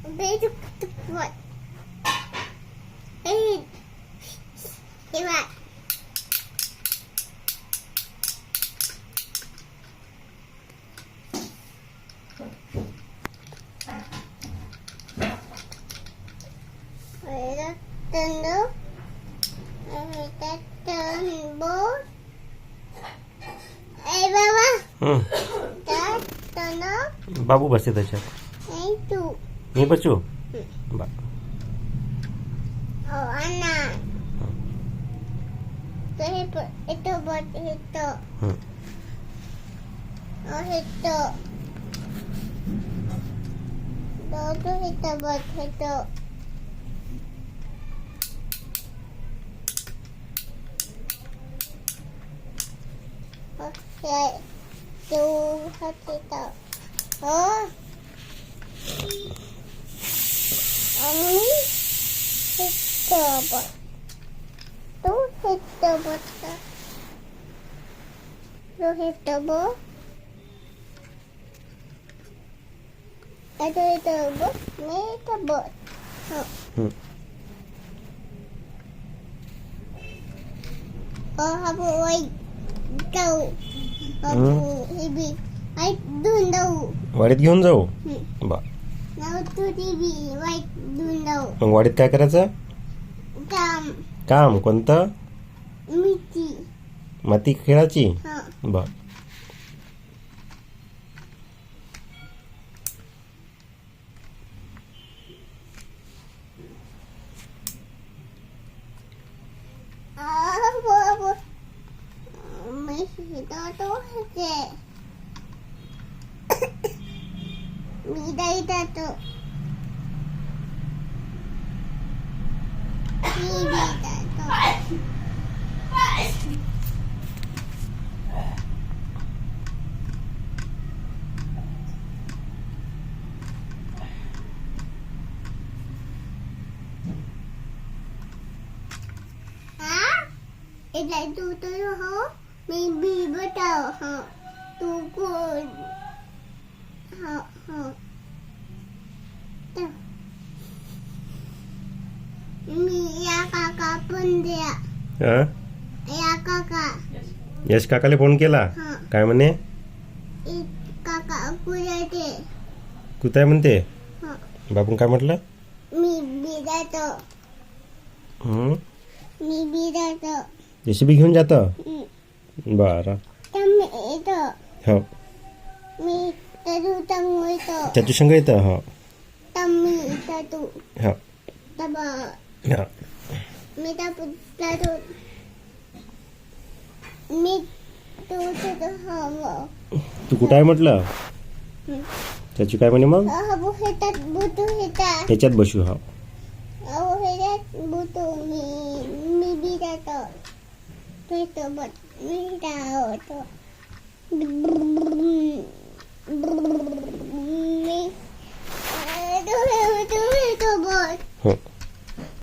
Beijo buat. Hebat. Tunggu. Kita tunggu. Baba. Tunggu. बाबू बसते त्याच्यात. Itu. मी बसू बा. Oh, anak. Itu buat itu. Oh, itu. Itu buat itu. Oke. Tuh, itu. Oh. Ini itu buat. Tuh, itu buat. Tuh, itu buat. Itu buat. Ini itu buat. Oh, habu white tahu. Habu hibi. White dun tahu. वाडीत घेऊन जाऊ बा. Now to TV white dun tahu. मग वाडीत काय करायचं? Kam काम कोणतं? miti. माती खेळाची Ha. बा. Abu. Mesti tahu je. Midai tahu. Midai tahu. Itu tu ho, maybe betul ho, tu pun ho. Tu, ni ya kakak pun dia, हा? ya kakak, यश काकाला फोन केला हा, काय म्हणे? kakak aku jadi, कुठे म्हणते? ha, बापून काय म्हटलं? mi bida tu, जेसीबी घेऊन जातं बरं. kami itu, हो mi tamu itu, त्याची संग येतं. हो kami itu, हो taba. हो. मी tahu मी tu hamo तू कुठं आहे म्हटलं? त्याची काय म्हणे मग? abu hetat butuh hetat ह्याच्यात बसू. हो abu hetat butuh mi bida tu itu buat mi tahu tu mi itu buat हो